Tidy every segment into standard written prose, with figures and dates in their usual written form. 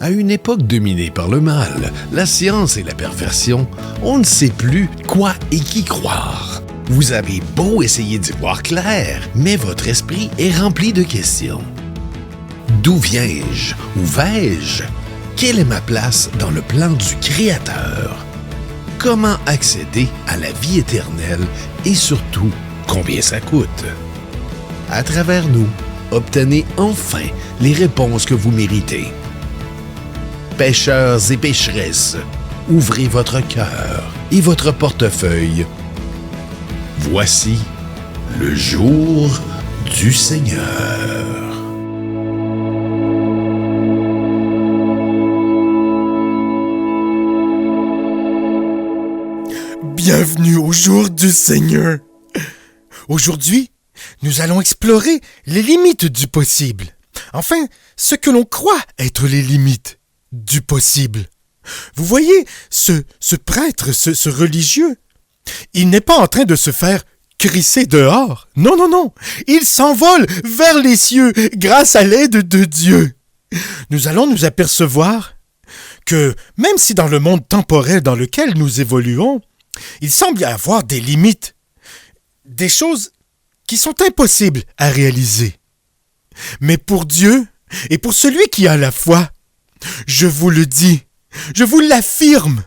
À une époque dominée par le mal, la science et la perversion, on ne sait plus quoi et qui croire. Vous avez beau essayer d'y voir clair, mais votre esprit est rempli de questions. D'où viens-je? Où vais-je? Quelle est ma place dans le plan du Créateur? Comment accéder à la vie éternelle et surtout, combien ça coûte? À travers nous, obtenez enfin les réponses que vous méritez. Pécheurs et pécheresses, ouvrez votre cœur et votre portefeuille. Voici le jour du Seigneur. Bienvenue au jour du Seigneur. Aujourd'hui, nous allons explorer les limites du possible. Enfin, ce que l'on croit être les limites du possible. Vous voyez, ce prêtre, ce religieux, il n'est pas en train de se faire crisser dehors. Non, non, non. Il s'envole vers les cieux grâce à l'aide de Dieu. Nous allons nous apercevoir que même si dans le monde temporel dans lequel nous évoluons, il semble y avoir des limites, des choses qui sont impossibles à réaliser. Mais pour Dieu et pour celui qui a la foi, je vous le dis, je vous l'affirme,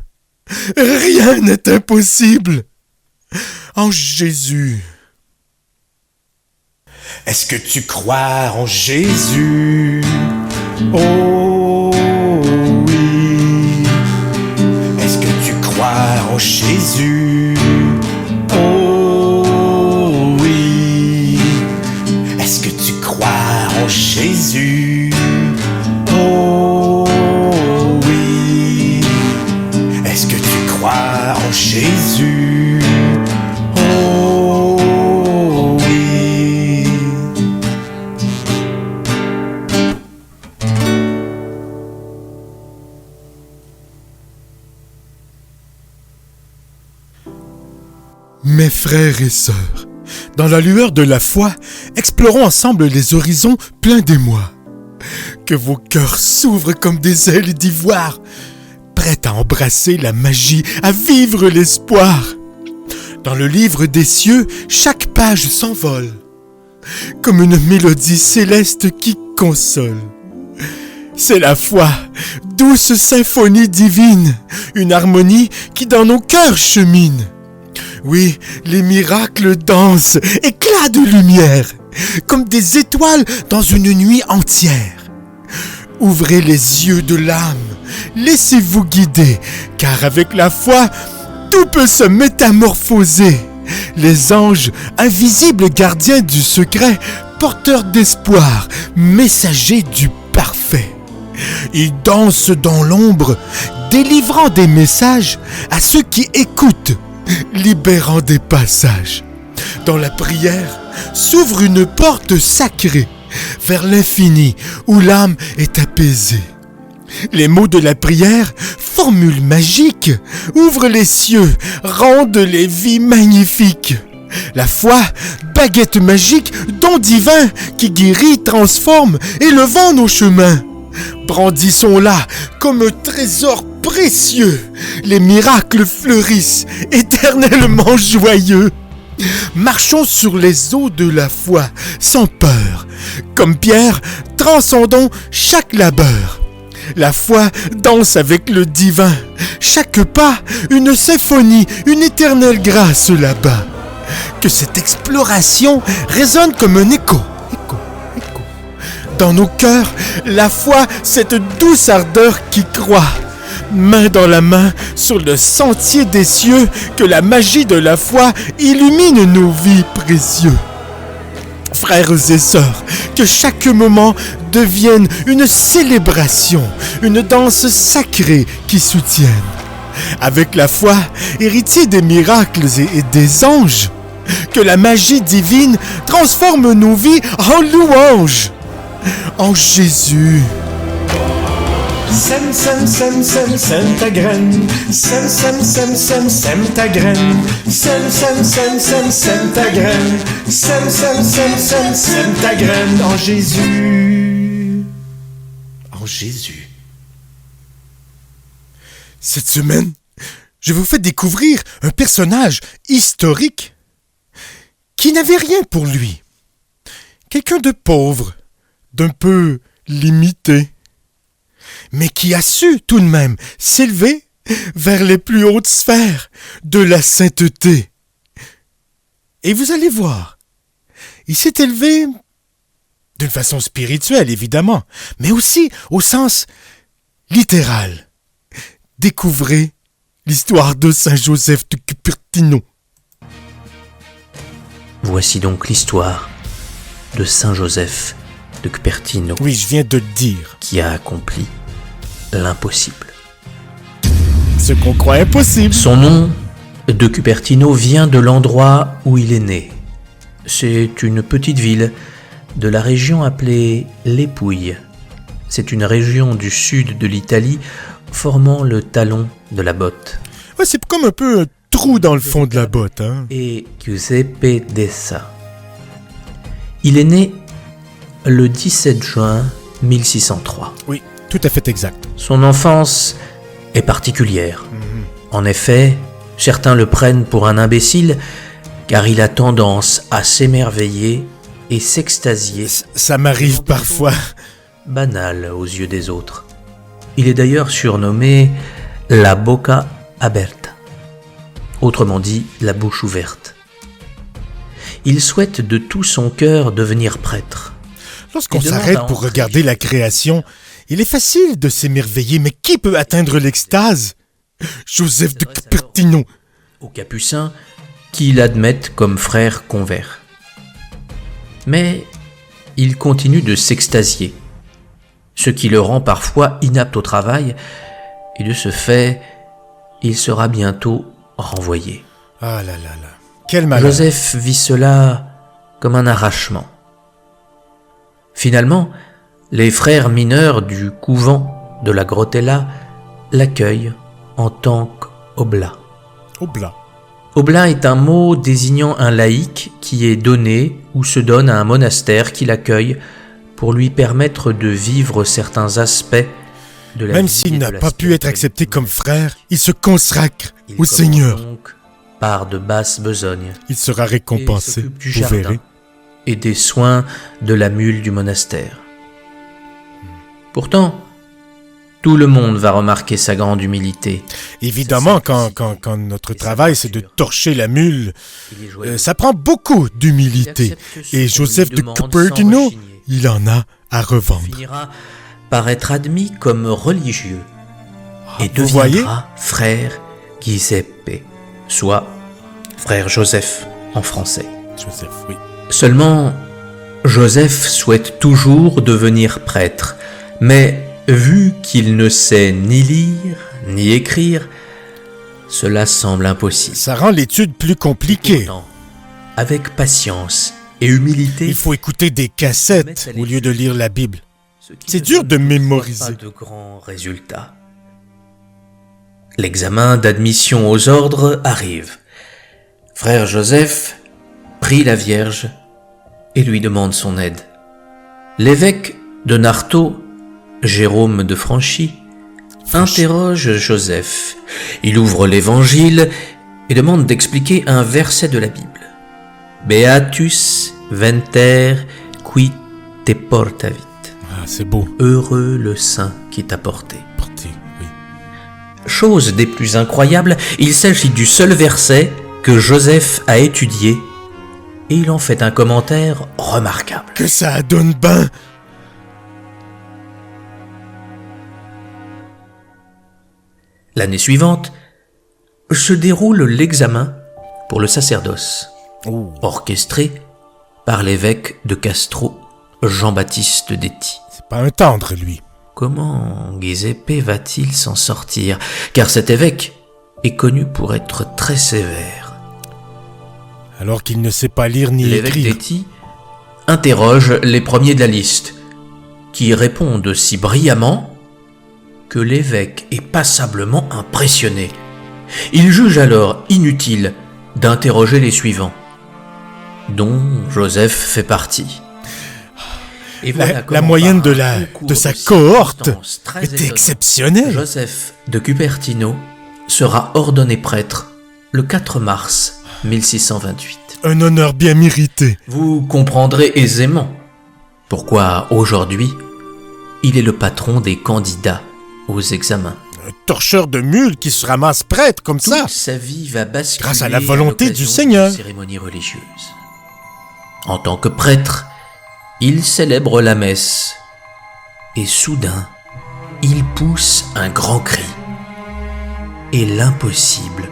rien n'est impossible. En Jésus. Est-ce que tu crois en Jésus? Oh oui. Est-ce que tu crois en Jésus? Oh oui. Est-ce que tu crois en Jésus? Oh oui. Est-ce que tu crois en Jésus? Oh oui. Mes frères et sœurs, dans la lueur de la foi, explorons ensemble les horizons pleins d'émoi. Que vos cœurs s'ouvrent comme des ailes d'ivoire, prêts à embrasser la magie, à vivre l'espoir. Dans le livre des cieux, chaque page s'envole, comme une mélodie céleste qui console. C'est la foi, douce symphonie divine, une harmonie qui dans nos cœurs chemine. Oui, les miracles dansent, éclats de lumière, comme des étoiles dans une nuit entière. Ouvrez les yeux de l'âme, laissez-vous guider, car avec la foi, tout peut se métamorphoser. Les anges, invisibles gardiens du secret, porteurs d'espoir, messagers du parfait. Ils dansent dans l'ombre, délivrant des messages à ceux qui écoutent, libérant des passages. Dans la prière s'ouvre une porte sacrée vers l'infini où l'âme est apaisée. Les mots de la prière, formule magique, ouvrent les cieux, rendent les vies magnifiques. La foi, baguette magique, don divin qui guérit, transforme, élevant nos chemins. Brandissons-la comme un trésor précieux. Les miracles fleurissent, éternellement joyeux. Marchons sur les eaux de la foi, sans peur. Comme Pierre, transcendons chaque labeur. La foi danse avec le divin. Chaque pas, une symphonie, une éternelle grâce là-bas. Que cette exploration résonne comme un écho. Dans nos cœurs, la foi, cette douce ardeur qui croit. Main dans la main, sur le sentier des cieux, que la magie de la foi illumine nos vies précieux. Frères et sœurs, que chaque moment devienne une célébration, une danse sacrée qui soutienne. Avec la foi, héritier des miracles et des anges, que la magie divine transforme nos vies en louanges. En Jésus. Sème, sème, sème, sème, sème ta graine. Sème, sème, sème, sème, sème ta graine. Sème, sème, sème, sème, sème ta graine. Sème, sème, sème, sème, sème ta graine. En Jésus. En Jésus. Cette semaine, je vous fais découvrir un personnage historique qui n'avait rien pour lui. Quelqu'un de pauvre, d'un peu limité, mais qui a su tout de même s'élever vers les plus hautes sphères de la sainteté. Et vous allez voir, il s'est élevé d'une façon spirituelle, évidemment, mais aussi au sens littéral. Découvrez l'histoire de Saint Joseph de Cupertino. Voici donc l'histoire de Saint Joseph de Cupertino. Oui, je viens de le dire. Qui a accompli l'impossible. Ce qu'on croit impossible. Son nom de Cupertino vient de l'endroit où il est né. C'est une petite ville de la région appelée Les Pouilles. C'est une région du sud de l'Italie formant le talon de la botte. Ouais, c'est comme un peu un trou dans le fond de la botte, hein. Et Giuseppe Dessa. Il est né le 17 juin 1603. Oui, tout à fait exact. Son enfance est particulière. En effet, certains le prennent pour un imbécile car il a tendance à s'émerveiller et s'extasier. Ça m'arrive parfois. Banal aux yeux des autres. Il est d'ailleurs surnommé la bocca aperta, autrement dit la bouche ouverte. Il souhaite de tout son cœur devenir prêtre. Lorsqu'on s'arrête pour regarder la création, il est facile de s'émerveiller, mais qui peut atteindre l'extase? Joseph de Cupertino. Aux capucins qui l'admettent comme frère convers. Mais il continue de s'extasier, ce qui le rend parfois inapte au travail, et de ce fait, il sera bientôt renvoyé. Ah là là là, quel malheur. Joseph vit cela comme un arrachement. Finalement, les frères mineurs du couvent de la Grottella l'accueillent en tant qu'oblat. Oblat. Oblat est un mot désignant un laïc qui est donné ou se donne à un monastère qui l'accueille pour lui permettre de vivre certains aspects de la vie. Même s'il n'a pas pu être accepté comme frère, il se consacre au Seigneur. Donc par de basses besognes. Il sera récompensé, vous verrez. Et des soins de la mule du monastère. Pourtant, tout le monde va remarquer sa grande humilité. Évidemment, quand notre travail c'est de torcher la mule, ça prend beaucoup d'humilité. Et Joseph de Cupertino, il en a à revendre. Il finira par être admis comme religieux et vous voyez? deviendra frère Giuseppe, soit frère Joseph en français. Joseph, oui. Seulement, Joseph souhaite toujours devenir prêtre, mais vu qu'il ne sait ni lire ni écrire, cela semble impossible. Ça rend l'étude plus compliquée. Pourtant, avec patience et humilité, Il faut écouter des cassettes au lieu de lire la Bible. C'est dur de mémoriser. Pas de grands résultats. L'examen d'admission aux ordres arrive. Frère Joseph prie la Vierge et lui demande son aide. L'évêque de Narto, Jérôme de Franchy, interroge Joseph. Il ouvre l'Évangile et demande d'expliquer un verset de la Bible. Beatus venter qui te portavit. Ah, c'est beau. Heureux le saint qui t'a porté. Porté, oui. Chose des plus incroyables, il s'agit du seul verset que Joseph a étudié et il en fait un commentaire remarquable. Que ça donne ben. L'année suivante, se déroule l'examen pour le sacerdoce, Oh. orchestré par l'évêque de Castro, Jean-Baptiste d'Éty. C'est pas un tendre, lui. Comment Giuseppe va-t-il s'en sortir? Car cet évêque est connu pour être très sévère. Alors qu'il ne sait pas lire ni L'évêque écrire. d'Éty interroge les premiers de la liste, qui répondent si brillamment que l'évêque est passablement impressionné. Il juge alors inutile d'interroger les suivants, dont Joseph fait partie. Et voilà La comment, moyenne par de, un concours de sa de cohorte circonstances très était étonnant, exceptionnelle. Joseph de Cupertino sera ordonné prêtre le 4 mars 1628. Un honneur bien mérité. Vous comprendrez aisément pourquoi aujourd'hui il est le patron des candidats aux examens. Un torcheur de mules qui se ramasse prêtre comme ça. Toute sa vie va basculer Grâce à la volonté du l'occasion Seigneur. d'une cérémonie religieuse. En tant que prêtre, il célèbre la messe et soudain, il pousse un grand cri et l'impossible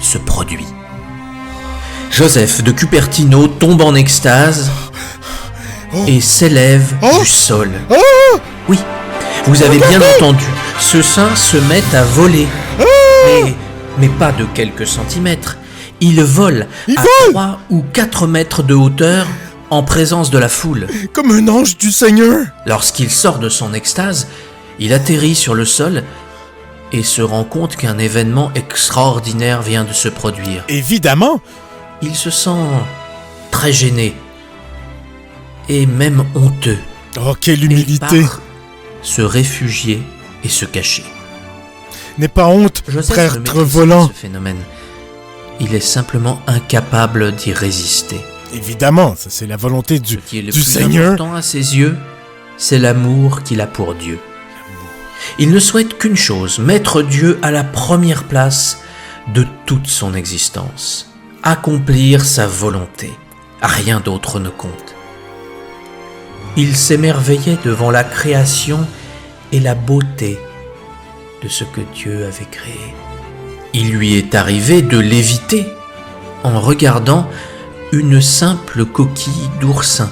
se produit. Joseph de Cupertino tombe en extase et s'élève du sol. Oui, vous avez bien entendu, ce saint se met à voler. Mais pas de quelques centimètres. Il vole à 3 ou 4 mètres de hauteur en présence de la foule. Comme un ange du Seigneur. Lorsqu'il sort de son extase, il atterrit sur le sol et se rend compte qu'un événement extraordinaire vient de se produire. Évidemment. Il se sent très gêné et même honteux. Oh, quelle Et humilité. part se réfugier et se cacher. N'aie pas honte, Joseph prêtre ne maîtrise pas volant. ce phénomène. Il est simplement incapable d'y résister. Évidemment, ça c'est la volonté Ce qui est le du plus Seigneur. important à ses yeux, c'est l'amour qu'il a pour Dieu. Il ne souhaite qu'une chose, mettre Dieu à la première place de toute son existence. Accomplir sa volonté. Rien d'autre ne compte. Il s'émerveillait devant la création et la beauté de ce que Dieu avait créé. Il lui est arrivé de léviter en regardant une simple coquille d'oursin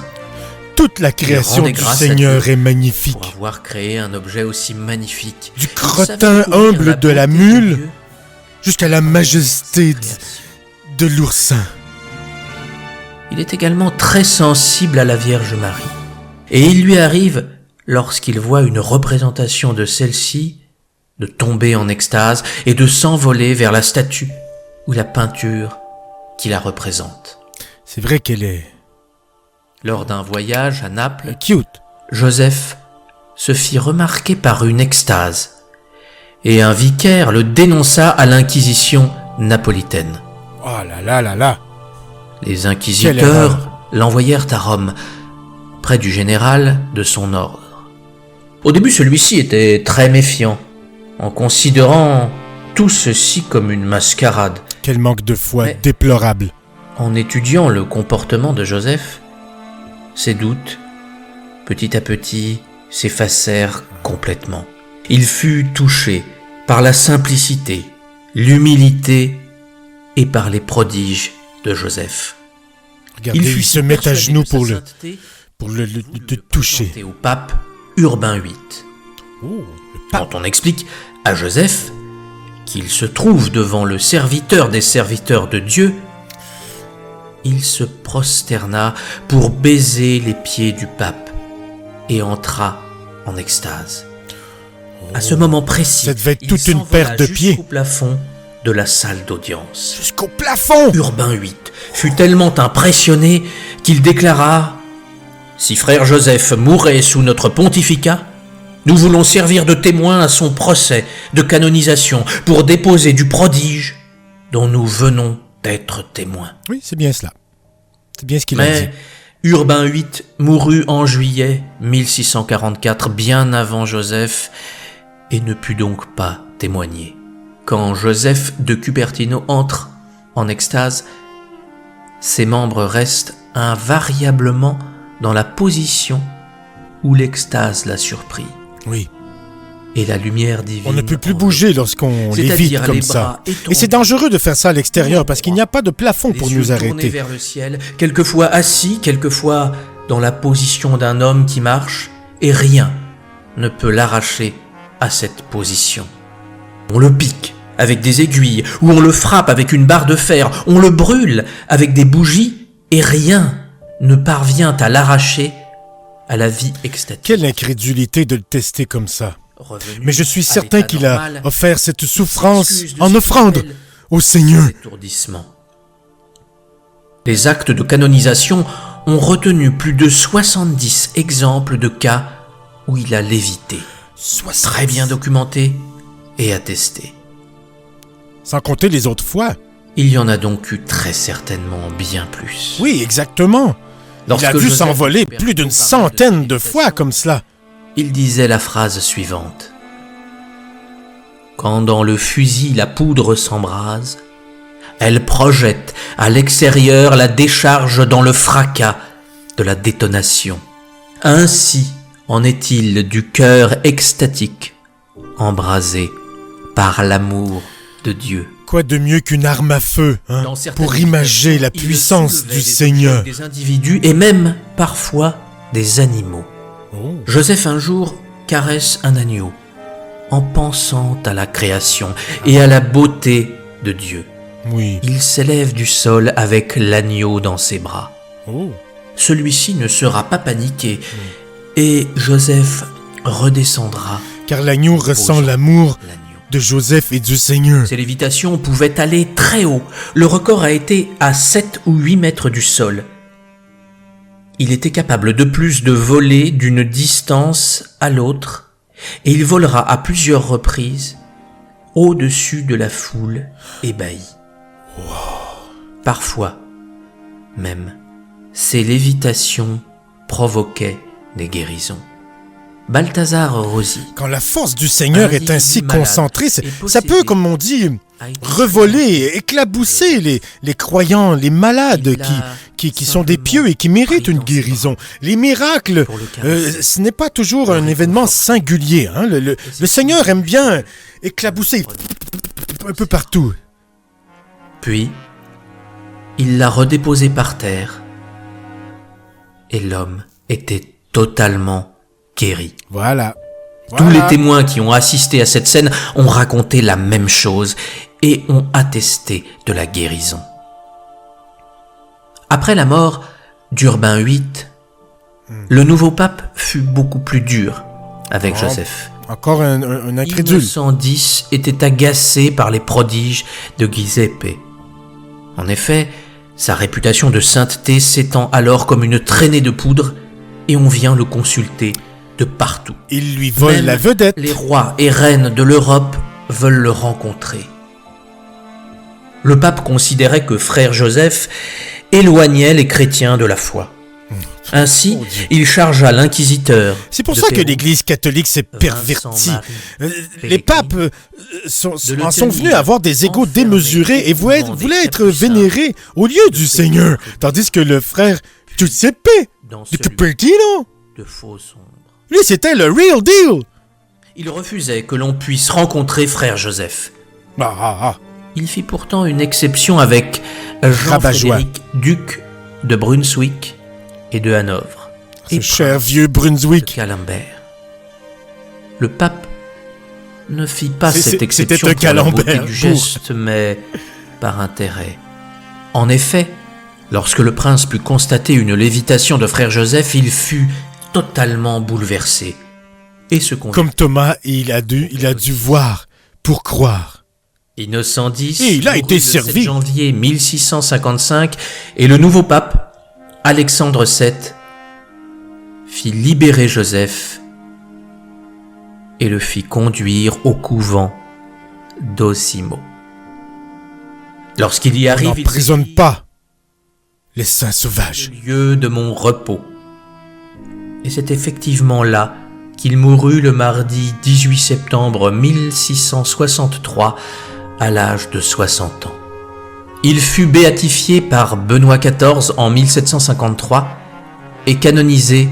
Toute la création rendait du grâce à Seigneur Dieu est magnifique. pour avoir créé un objet aussi magnifique. Du Il crottin savait couvrir humble la de la beauté mule Dieu jusqu'à la avec majesté sa création. de l'oursin. Il est également très sensible à la Vierge Marie. Et il lui arrive, lorsqu'il voit une représentation de celle-ci, de tomber en extase et de s'envoler vers la statue ou la peinture qui la représente. C'est vrai qu'elle est Lors d'un voyage à Naples, cute. Joseph se fit remarquer par une extase et un vicaire le dénonça à l'Inquisition napolitaine. Oh là là là là. Les Quelle inquisiteurs erreur. l'envoyèrent à Rome, près du général de son ordre. Au début, celui-ci était très méfiant, en considérant tout ceci comme une mascarade. Quel manque de foi Mais- déplorable. En étudiant le comportement de Joseph, ses doutes, petit à petit, s'effacèrent complètement. Il fut touché par la simplicité, l'humilité et par les prodiges de Joseph. Regardez, il se met à genoux pour le toucher. présenté au pape Urbain VIII. Oh, le pape. Quand on explique à Joseph qu'il se trouve devant le serviteur des serviteurs de Dieu, il se prosterna pour baiser les pieds du pape et entra en extase. À ce moment précis, Ça devait être il toute une s'envola paire de pieds. jusqu'au plafond de la salle d'audience. Jusqu'au plafond. Urbain VIII fut tellement impressionné qu'il déclara « Si frère Joseph mourait sous notre pontificat, nous voulons servir de témoin à son procès de canonisation pour déposer du prodige dont nous venons d'être témoins. Oui, c'est bien cela. C'est bien ce qu'il a dit. Mais Urbain VIII mourut en juillet 1644, bien avant Joseph, et ne put donc pas témoigner. Quand Joseph de Cupertino entre en extase, ses membres restent invariablement dans la position où l'extase l'a surpris. Oui. Et la lumière divine... On ne peut plus en bouger lorsqu'on C'est-à-dire lévite comme les ça. bras Et c'est étendus. dangereux de faire ça à l'extérieur parce qu'il n'y a pas de plafond pour les nous yeux tournés arrêter. vers le ciel, quelquefois assis, quelquefois dans la position d'un homme qui marche, et rien ne peut l'arracher à cette position. On le pique avec des aiguilles, ou on le frappe avec une barre de fer, on le brûle avec des bougies, et rien ne parvient à l'arracher à la vie extatique. Quelle incrédulité de le tester comme ça. Revenu Mais je suis à certain l'état qu'il a normal, offert cette il souffrance s'excuse de en ce offrande qu'il appelle au Seigneur. étourdissement. Les actes de canonisation ont retenu plus de 70 exemples de cas où il a lévité. Très bien documentés et attestés. Sans compter les autres fois. Il y en a donc eu très certainement bien plus. Oui, exactement. Il a dû s'envoler plus d'une centaine de fois comme cela. Il disait la phrase suivante. Quand dans le fusil la poudre s'embrase, elle projette à l'extérieur la décharge dans le fracas de la détonation. Ainsi en est-il du cœur extatique, embrasé par l'amour de Dieu. Quoi de mieux qu'une arme à feu, hein, pour imager la puissance du Seigneur. Des individus et même, parfois, des animaux. Oh. Joseph un jour caresse un agneau en pensant à la création et à la beauté de Dieu. Oui. Il s'élève du sol avec l'agneau dans ses bras. Oh. Celui-ci ne sera pas paniqué et Joseph redescendra. Car l'agneau ressent l'amour de Joseph et du Seigneur. Ces lévitations pouvaient aller très haut. Le record a été à 7 ou 8 mètres du sol. Il était capable de plus de voler d'une distance à l'autre et il volera à plusieurs reprises au-dessus de la foule ébahie. Wow. Parfois, même, ces lévitations provoquaient des guérisons. Balthazar Rossi. Quand la force du Seigneur est ainsi concentrée, ça peut, comme on dit, revoler, éclabousser les croyants, les malades qui sont des pieux et qui méritent une guérison. Les miracles, ce n'est pas toujours un événement singulier. Hein? Le Seigneur aime bien éclabousser un peu partout. Puis, il l'a redéposé par terre et l'homme était totalement guéri. Voilà. Tous les témoins qui ont assisté à cette scène ont raconté la même chose et ont attesté de la guérison. Après la mort d'Urbain VIII, le nouveau pape fut beaucoup plus dur avec Joseph. Encore un incrédule. Innocent X était agacé par les prodiges de Giuseppe. En effet, sa réputation de sainteté s'étend alors comme une traînée de poudre et on vient le consulter de partout. Il lui vole Même la vedette. Les rois et reines de l'Europe veulent le rencontrer. Le pape considérait que frère Joseph éloignait les chrétiens de la foi. Ainsi, il chargea l'inquisiteur. C'est pour ça que l'Église catholique s'est pervertie. Les papes en sont venus avoir des égos démesurés et voulaient être vénérés au lieu du Seigneur. Tandis que le frère Giuseppe de Cupertino, de faux sombres. Lui, c'était le real deal. Il refusait que l'on puisse rencontrer frère Joseph. Il fit pourtant une exception avec Jean-Frédéric, duc de Brunswick et de Hanovre. Ce cher vieux Brunswick. De Calembert. Le pape ne fit pas cette exception c'était un pour la beauté Calembert du geste, mais par intérêt. En effet, lorsque le prince put constater une lévitation de frère Joseph, il fut totalement bouleversé et se conduit. Comme Thomas, il a dû voir pour croire. Innocent X, et il a été servi. Le 7 janvier 1655, et le nouveau pape, Alexandre VII, fit libérer Joseph et le fit conduire au couvent d'Osimo. Lorsqu'il y arrive, on n'emprisonne pas les saints sauvages. Le lieu de mon repos. Et c'est effectivement là qu'il mourut le mardi 18 septembre 1663 à l'âge de 60 ans. Il fut béatifié par Benoît XIV en 1753 et canonisé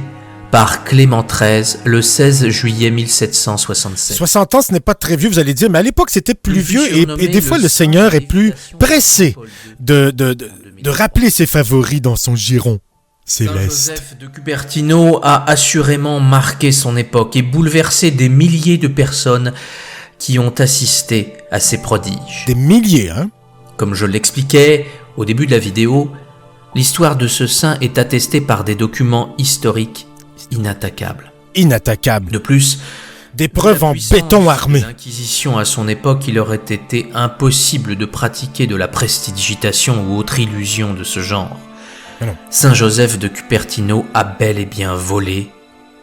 par Clément XIII le 16 juillet 1767. 60 ans, ce n'est pas très vieux, vous allez dire, mais à l'époque, c'était plus vieux et des fois, le Seigneur est plus pressé de rappeler ses favoris dans son giron céleste. Joseph de Cupertino a assurément marqué son époque et bouleversé des milliers de personnes qui ont assisté à ces prodiges. Des milliers, hein? Comme je l'expliquais au début de la vidéo, l'histoire de ce saint est attestée par des documents historiques inattaquables. Inattaquables. De plus, des preuves en béton armé. L'Inquisition à son époque, il aurait été impossible de pratiquer de la prestidigitation ou autre illusion de ce genre. Saint Joseph de Cupertino a bel et bien volé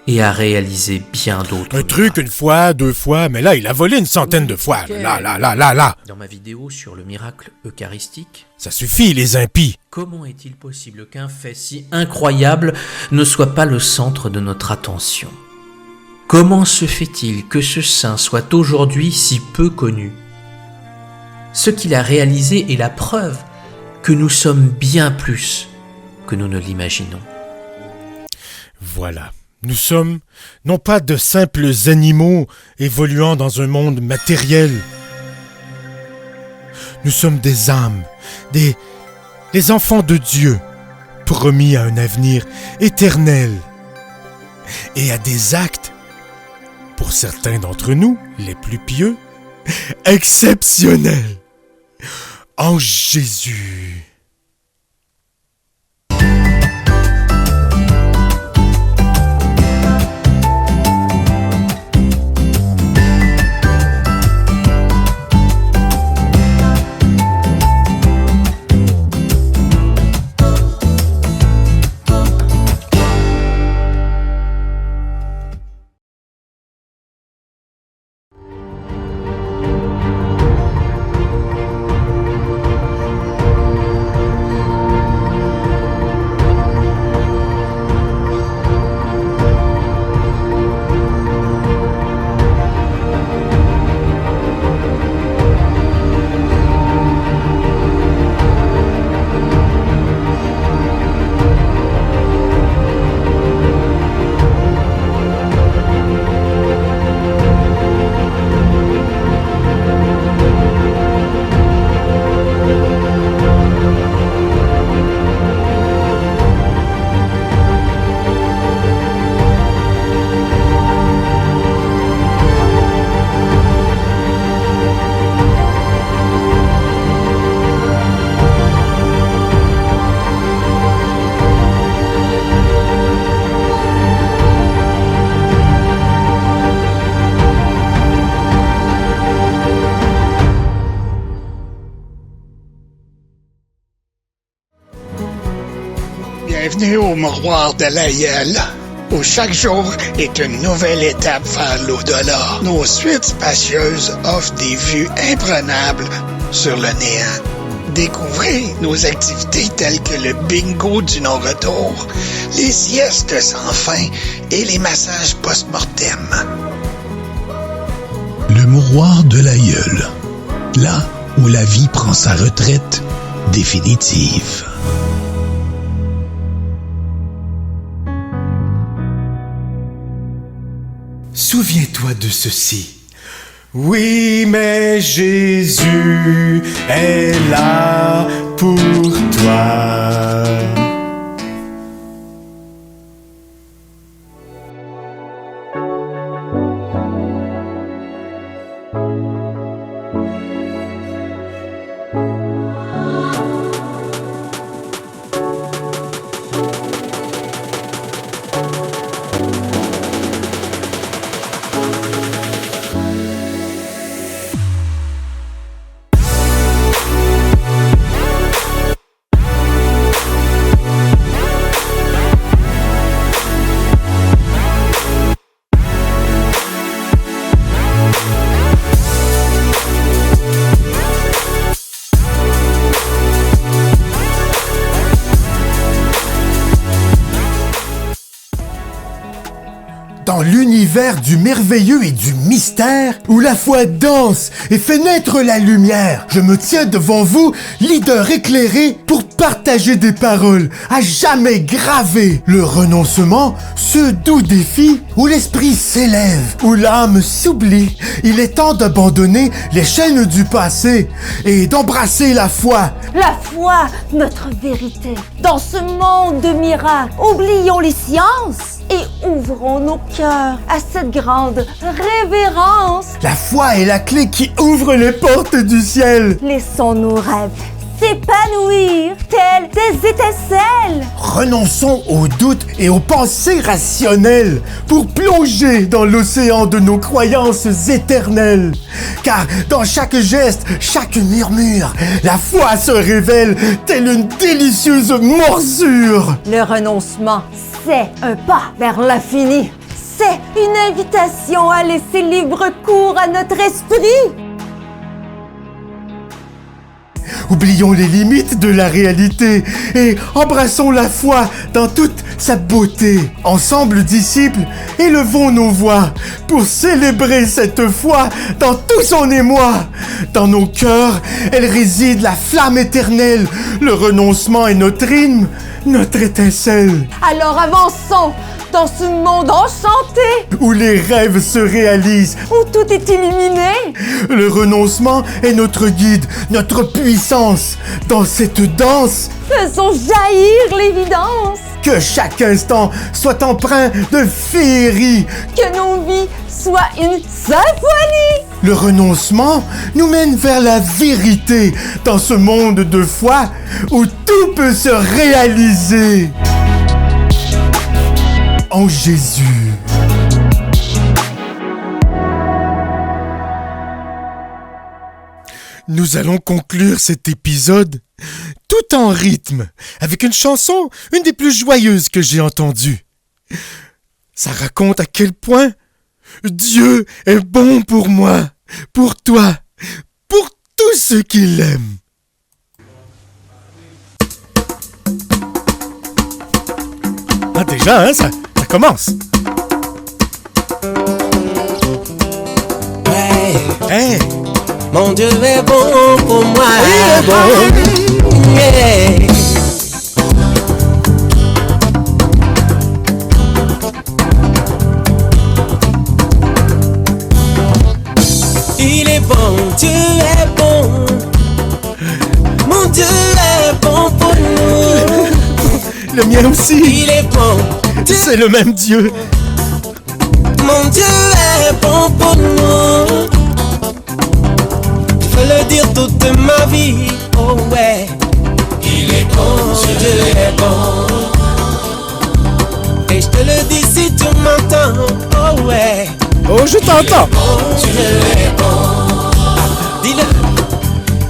et a réalisé bien d'autres. Un truc une fois, 2 fois, mais là, il a volé une centaine de fois. Okay. Là. Dans ma vidéo sur le miracle eucharistique, Ça suffit, les impies. comment est-il possible qu'un fait si incroyable ne soit pas le centre de notre attention? Comment se fait-il que ce saint soit aujourd'hui si peu connu? Ce qu'il a réalisé est la preuve que nous sommes bien plus que nous ne l'imaginons. Voilà. Nous sommes non pas de simples animaux évoluant dans un monde matériel. Nous sommes des âmes, des enfants de Dieu, promis à un avenir éternel et à des actes, pour certains d'entre nous, les plus pieux, exceptionnels. En Jésus. Bienvenue au Mouroir de l'Aïeul, où chaque jour est une nouvelle étape vers l'au-delà. Nos suites spacieuses offrent des vues imprenables sur le néant. Découvrez nos activités telles que le bingo du non-retour, les siestes sans fin et les massages post-mortem. Le Mouroir de l'Aïeul, là où la vie prend sa retraite définitive. Souviens-toi de ceci. Oui, mais Jésus est là pour toi. Dans l'univers du merveilleux et du mystère, où la foi danse et fait naître la lumière, je me tiens devant vous, leader éclairé, pour partager des paroles à jamais gravées. Le renoncement, ce doux défi où l'esprit s'élève, où l'âme s'oublie. Il est temps d'abandonner les chaînes du passé et d'embrasser la foi. La foi, notre vérité. Dans ce monde de miracles, oublions les sciences et ouvrons nos cœurs à cette grande révérence. La foi est la clé qui ouvre les portes du ciel. Laissons nos rêves s'épanouir telles des étincelles. Renonçons aux doutes et aux pensées rationnelles pour plonger dans l'océan de nos croyances éternelles. Car dans chaque geste, chaque murmure, la foi se révèle telle une délicieuse morsure. Le renoncement, c'est un pas vers l'infini. C'est une invitation à laisser libre cours à notre esprit. Oublions les limites de la réalité et embrassons la foi dans toute sa beauté. Ensemble, disciples, élevons nos voix pour célébrer cette foi dans tout son émoi. Dans nos cœurs, elle réside la flamme éternelle. Le renoncement est notre hymne, notre étincelle. Alors avançons dans ce monde enchanté Où les rêves se réalisent. où tout est illuminé. Le renoncement est notre guide, notre puissance. Dans cette danse, Faisons jaillir l'évidence. que chaque instant soit empreint de féerie. Que nos vies soient une symphonie. Le renoncement nous mène vers la vérité dans ce monde de foi où tout peut se réaliser. En Jésus. Nous allons conclure cet épisode tout en rythme, avec une chanson, une des plus joyeuses que j'ai entendues. Ça raconte à quel point Dieu est bon pour moi, pour toi, pour tous ceux qui l'aiment. Ah déjà, hein, ça commence. Ouais, Hey, mon Dieu est bon pour moi. il est bon. Yeah. Il est bon, Dieu est bon. Mon Dieu est bon pour nous. Le mien aussi. Il est bon, Dieu, C'est le même Dieu. mon Dieu est bon pour nous. Je veux le dire toute ma vie, oh ouais. Il est bon, Dieu est bon. Et je te le dis si tu m'entends, oh ouais. Oh, je t'entends. Dieu est bon. Dis-le.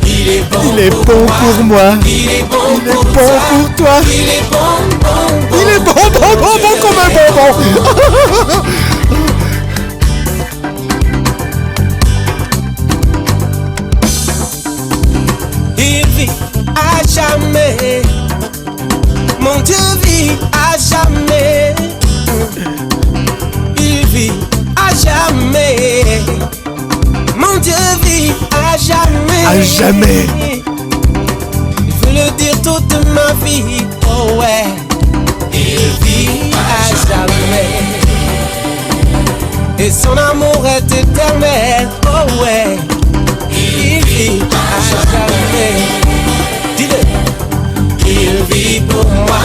Il est bon. Il est bon pour moi. Il est bon Il est pour bon toi. pour toi. Il est bon, bon, bon. Il est bon, bon, bon, bon comme un bonbon. Il vit à jamais. Mon Dieu vit à jamais. Il vit à jamais. Mon Dieu vit à jamais. À jamais. Je veux le dire toute ma vie. Oh ouais. Il vit à jamais. Et son amour est éternel. Oh ouais. Il vit à jamais. Dis-le. Il vit pour moi.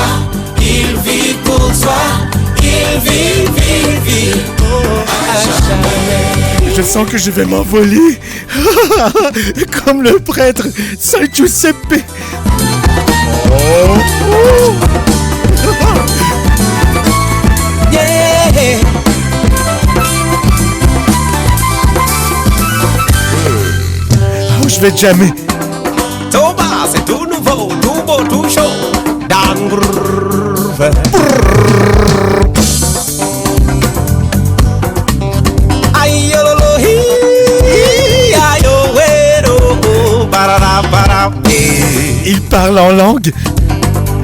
Il vit pour toi. Il vit à jamais. Je sens que je vais m'envoler. Comme le prêtre Saint Giuseppe. Yeah. Oh, je vais jamais. Toba, c'est tout nouveau, tout beau, tout chaud. Dan Groove. Aïe, yo, lo, lo, hi, aïe, oh, ouais, oh, oh, barara, bara, eh. Il parle en langue.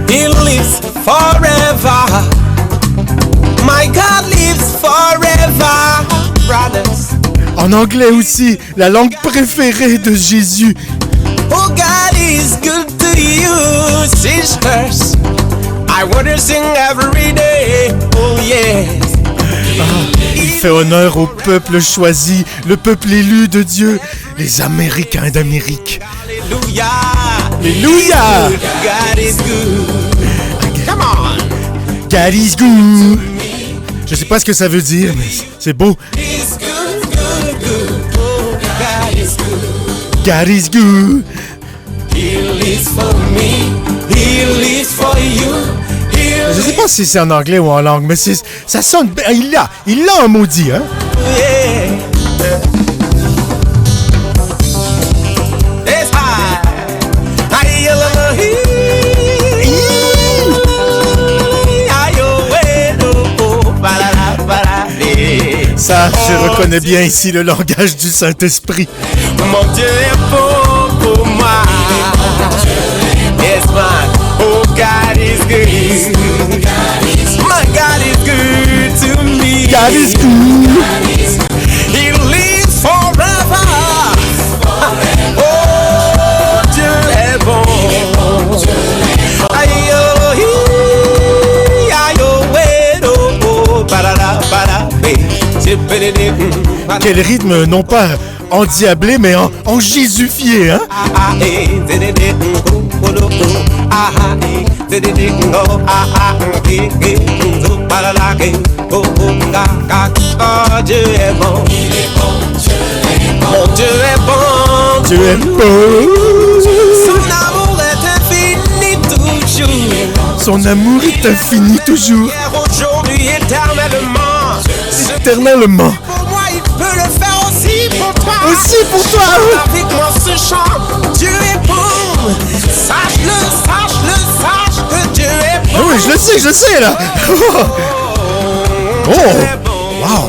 He lives forever. My God lives forever, brothers. En anglais aussi, la langue préférée de Jésus. Oh, God is good to you, sisters. I want to sing every day. Oh, yes. Il fait honneur au peuple choisi, le peuple élu de Dieu, les Américains d'Amérique. Hallelujah. Alléluia. God is good. Come on. God is good. Je sais pas ce que ça veut dire, mais c'est beau. He's good, good, good. Oh, God is good. God is good. He lives me. He lives for you. Je sais pas si c'est en anglais ou en langue, mais ça sonne bien. Il l'a un maudit, hein? Yeah. It's high. Ça, je reconnais bien ici le langage du Saint-Esprit. Mon Dieu est bon pour moi. Yes, man. Oh, God is good. My God is good to me. God is good. He lives forever. Oh, Dieu est bon. Aïe, oh, aïe, oh, ouais, oh, oh, barara, barara, Quel rythme, non pas endiablé, mais en jésufié, hein? Dieu est bon. Mon Dieu est bon. Dieu est beau. Son amour est infini toujours. Son amour est infini toujours. Hier, aujourd'hui, éternellement. Éternellement. Pour moi, il peut le faire aussi pour toi. Aussi pour toi. Avec moi ce chant, Dieu est bon. Sache-le, sache que Dieu est bon. Ah oui, je le sais là. Oh, wow.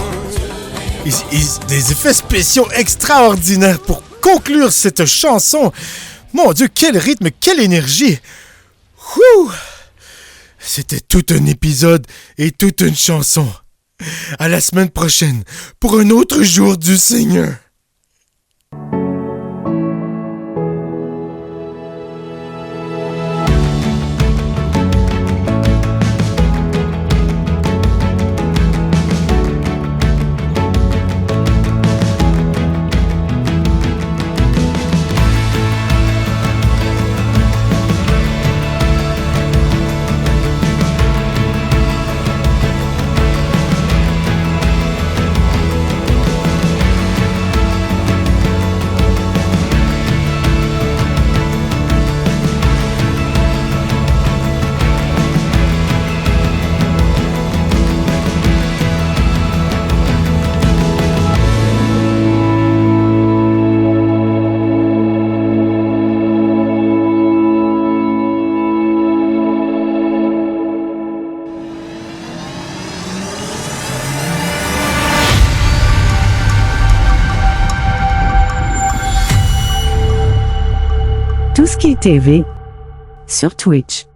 Des effets spéciaux extraordinaires pour conclure cette chanson. Mon Dieu, quel rythme, quelle énergie. Ouh. C'était tout un épisode et toute une chanson. À la semaine prochaine pour un autre jour du Seigneur. Touski TV sur Twitch.